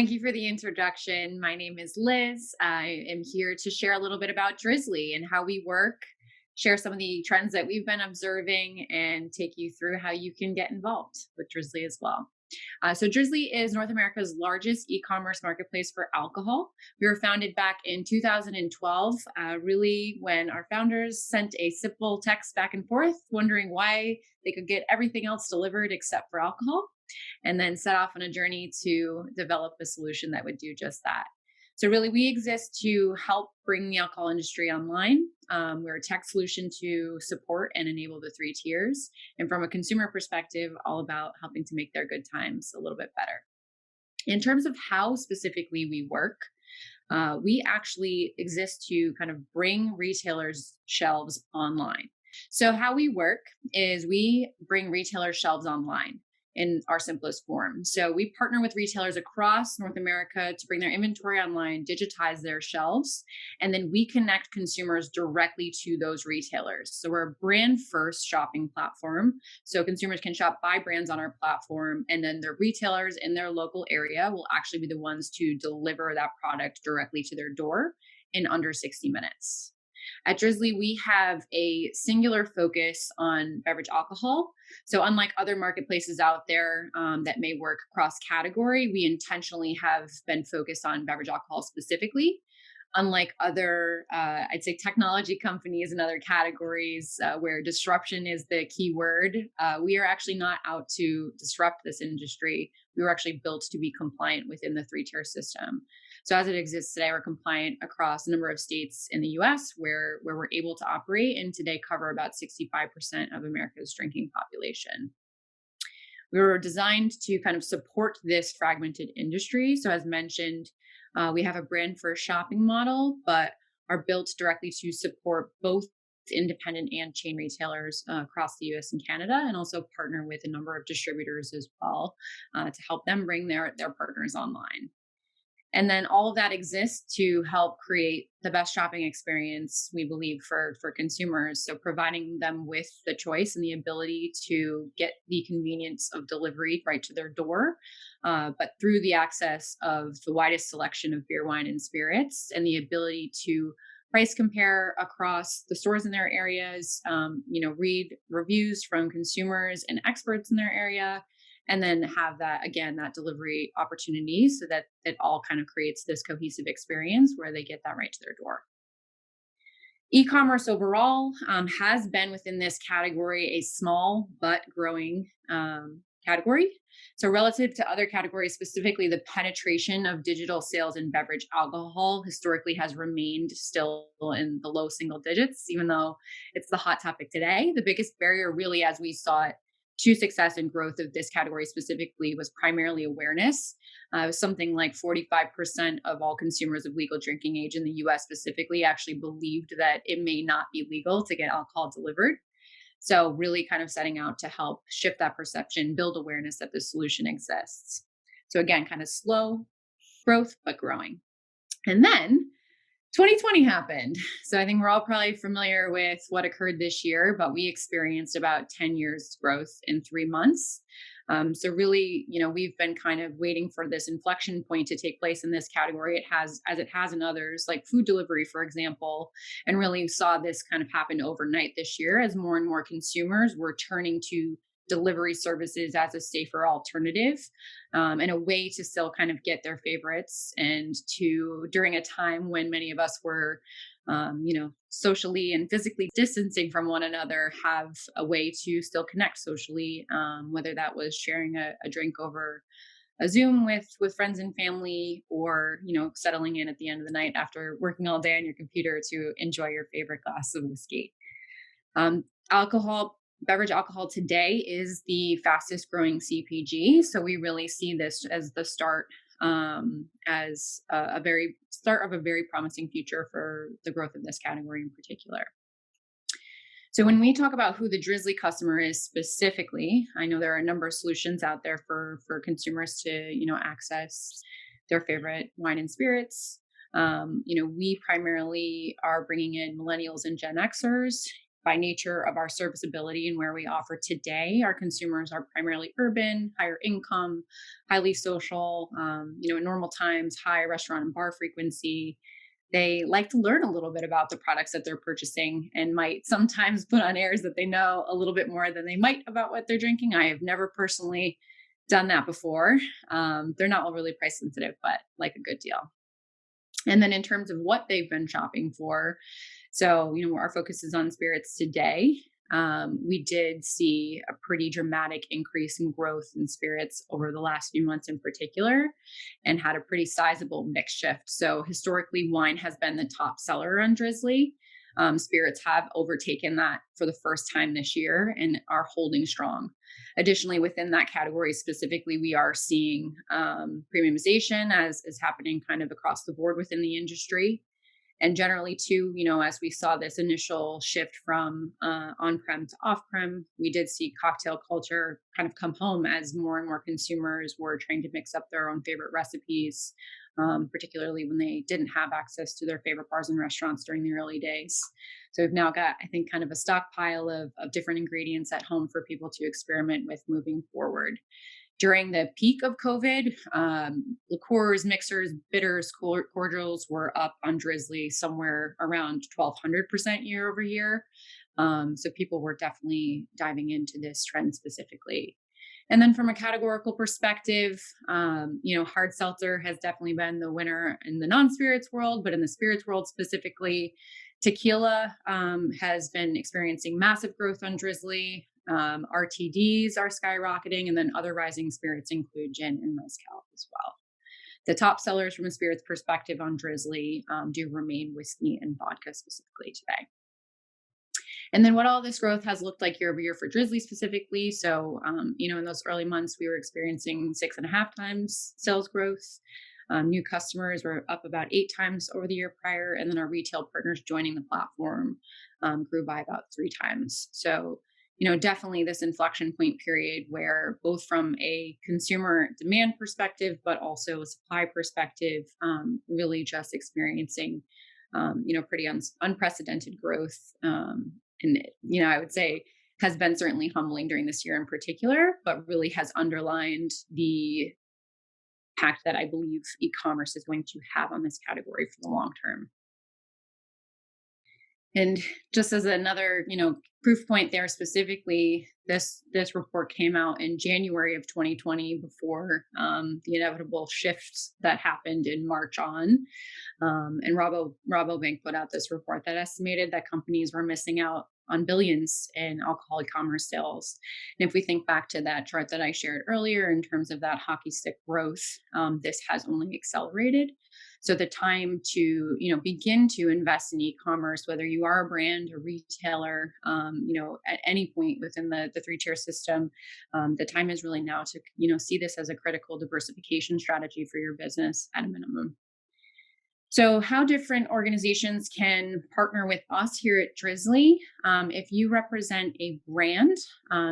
Thank you for the introduction. My name is Liz. I am here to share a little bit about Drizly and how we work, share some of the trends that we've been observing, and take you through how you can get involved with Drizly as well. So Drizly is North America's largest e-commerce marketplace for alcohol. We were founded back in 2012, really when our founders sent a simple text back and forth, wondering why they could get everything else delivered except for alcohol, and then set off on a journey to develop a solution that would do just that. So, really, we exist to help bring the alcohol industry online. We're a tech solution to support and enable the three tiers. And from a consumer perspective, all about helping to make their good times a little bit better. In terms of how specifically we work, we actually exist to kind of bring retailers' shelves online. So, how we work is we bring retailer shelves online in our simplest form. So, we partner with retailers across North America to bring their inventory online, digitize their shelves, and then we connect consumers directly to those retailers. So, we're a brand first shopping platform. So, consumers can shop by brands on our platform, and then the retailers in their local area will actually be the ones to deliver that product directly to their door in under 60 minutes. At Drizly, we have a singular focus on beverage alcohol. So, unlike other marketplaces out there that may work cross category, we intentionally have been focused on beverage alcohol specifically. Unlike other, I'd say, technology companies and other categories where disruption is the key word, we are actually not out to disrupt this industry. We were actually built to be compliant within the three-tier system. So as it exists today, we're compliant across a number of states in the US where we're able to operate and today cover about 65% of America's drinking population. We were designed to kind of support this fragmented industry. So as mentioned, we have a brand first shopping model, but are built directly to support both independent and chain retailers across the US and Canada, and also partner with a number of distributors as well to help them bring their partners online. And then all of that exists to help create the best shopping experience, we believe, for consumers. So providing them with the choice and the ability to get the convenience of delivery right to their door, but through the access of the widest selection of beer, wine, and spirits, and the ability to price compare across the stores in their areas, read reviews from consumers and experts in their area, and then have that again that delivery opportunity so that it all kind of creates this cohesive experience where they get that right to their door. E-commerce overall has been within this category a small but growing category. So relative to other categories, specifically the penetration of digital sales in beverage alcohol historically has remained still in the low single digits, even though it's the hot topic today. The biggest barrier really as we saw it to success and growth of this category specifically was primarily awareness. Something like 45% of all consumers of legal drinking age in the US specifically actually believed that it may not be legal to get alcohol delivered. So, really kind of setting out to help shift that perception, build awareness that the solution exists. So, again, kind of slow growth, but growing. And then 2020 happened. So I think we're all probably familiar with what occurred this year, but we experienced about 10 years growth in 3 months. So really, we've been kind of waiting for this inflection point to take place in this category. It has, as it has in others, like food delivery, for example, and really saw this kind of happen overnight this year as more and more consumers were turning to delivery services as a safer alternative and a way to still kind of get their favorites and to during a time when many of us were socially and physically distancing from one another, have a way to still connect socially, whether that was sharing a drink over a Zoom with friends and family, or settling in at the end of the night after working all day on your computer to enjoy your favorite glass of whiskey. Beverage alcohol today is the fastest growing CPG. So we really see this as the start, as a very start of a very promising future for the growth of this category in particular. So when we talk about who the Drizly customer is specifically, I know there are a number of solutions out there for consumers to access their favorite wine and spirits. We primarily are bringing in millennials and Gen Xers. by nature of our serviceability and where we offer today, our consumers are primarily urban, higher income, highly social, in normal times, high restaurant and bar frequency. They like to learn a little bit about the products that they're purchasing and might sometimes put on airs that they know a little bit more than they might about what they're drinking. I have never personally done that before. They're not overly price sensitive, but like a good deal. And then in terms of what they've been shopping for, so, our focus is on spirits today. We did see a pretty dramatic increase in growth in spirits over the last few months in particular, and had a pretty sizable mix shift. So historically, wine has been the top seller on Drizly. Spirits have overtaken that for the first time this year and are holding strong. Additionally, within that category specifically, we are seeing premiumization as is happening kind of across the board within the industry. And generally, too, as we saw this initial shift from on-prem to off-prem, we did see cocktail culture kind of come home as more and more consumers were trying to mix up their own favorite recipes, particularly when they didn't have access to their favorite bars and restaurants during the early days. So we've now got, I think, kind of a stockpile of different ingredients at home for people to experiment with moving forward. During the peak of COVID, liqueurs, mixers, bitters, cordials were up on Drizly somewhere around 1,200% year over year. So people were definitely diving into this trend specifically. And then from a categorical perspective, hard seltzer has definitely been the winner in the non-spirits world, but in the spirits world specifically, tequila has been experiencing massive growth on Drizly. RTDs are skyrocketing, and then other rising spirits include gin and mezcal as well. The top sellers from a spirits perspective on Drizly do remain whiskey and vodka specifically today. And then what all this growth has looked like year over year for Drizly specifically. So, in those early months, we were experiencing 6.5 times sales growth. New customers were up about 8 times over the year prior. And then our retail partners joining the platform grew by about 3 times. So, definitely this inflection point period where both from a consumer demand perspective, but also a supply perspective, really just experiencing, pretty unprecedented growth. I would say has been certainly humbling during this year in particular, but really has underlined the impact that I believe e-commerce is going to have on this category for the long term. And just as another, proof point there specifically, this report came out in January of 2020 before the inevitable shifts that happened in March on. And Rabobank put out this report that estimated that companies were missing out on billions in alcohol e-commerce sales. And if we think back to that chart that I shared earlier in terms of that hockey stick growth, this has only accelerated. So the time to, begin to invest in e-commerce, whether you are a brand or retailer, at any point within the 3-tier system, the time is really now to, see this as a critical diversification strategy for your business at a minimum. So how different organizations can partner with us here at Drizly. If you represent a brand,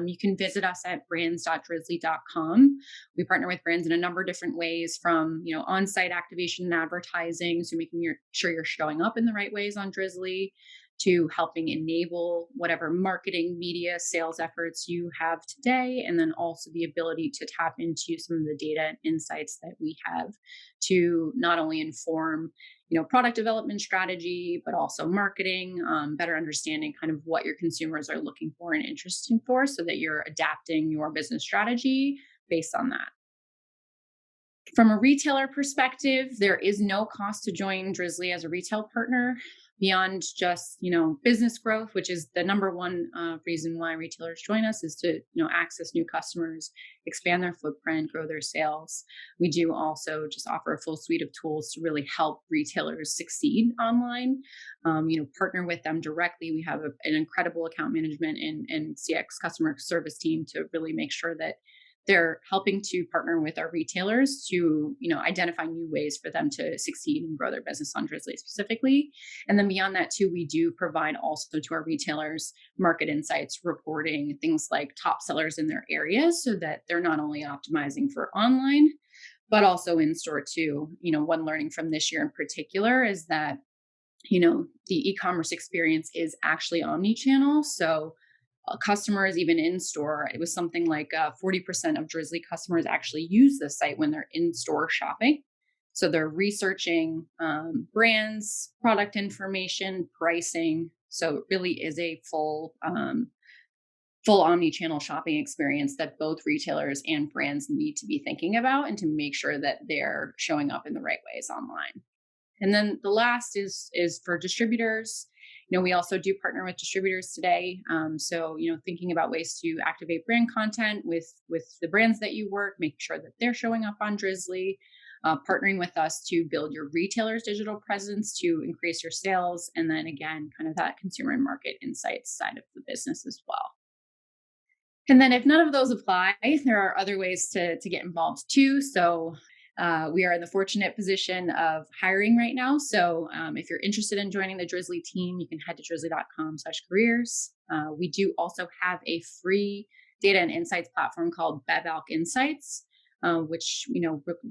you can visit us at brands.drizly.com. We partner with brands in a number of different ways, from on-site activation and advertising, so making sure you're showing up in the right ways on Drizly, to helping enable whatever marketing, media, sales efforts you have today, and then also the ability to tap into some of the data and insights that we have to not only inform product development strategy, but also marketing, better understanding kind of what your consumers are looking for and interested for, so that you're adapting your business strategy based on that. From a retailer perspective, there is no cost to join Drizly as a retail partner beyond just, business growth, which is the number one reason why retailers join us, is to, access new customers, expand their footprint, grow their sales. We do also just offer a full suite of tools to really help retailers succeed online. Partner with them directly. We have an incredible account management and CX customer service team to really make sure that they're helping to partner with our retailers to, identify new ways for them to succeed and grow their business on Drizly specifically. And then beyond that too, we do provide also to our retailers market insights, reporting, things like top sellers in their areas, so that they're not only optimizing for online, but also in store too. One learning from this year in particular is that the e-commerce experience is actually omni-channel. So customers, even in store, it was something like 40% of Drizly customers actually use the site when they're in store shopping. So they're researching brands, product information, pricing. So it really is a full omni-channel shopping experience that both retailers and brands need to be thinking about and to make sure that they're showing up in the right ways online. And then the last is for distributors. We also do partner with distributors today. So thinking about ways to activate brand content with the brands that you work, making sure that they're showing up on Drizly, partnering with us to build your retailer's digital presence to increase your sales, and then again, kind of that consumer and market insights side of the business as well. And then if none of those apply, there are other ways to get involved too. So we are in the fortunate position of hiring right now. So if you're interested in joining the Drizly team, you can head to drizly.com/careers. We do also have a free data and insights platform called BevAlc Insights, which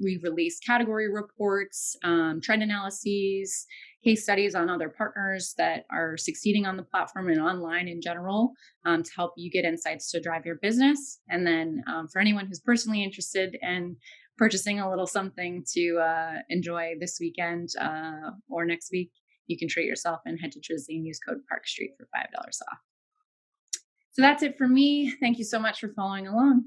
we release category reports, trend analyses, case studies on other partners that are succeeding on the platform and online in general, to help you get insights to drive your business. And then for anyone who's personally interested in purchasing a little something to enjoy this weekend or next week, you can treat yourself and head to Drizly and use code Park Street for $5 off. So that's it for me. Thank you so much for following along.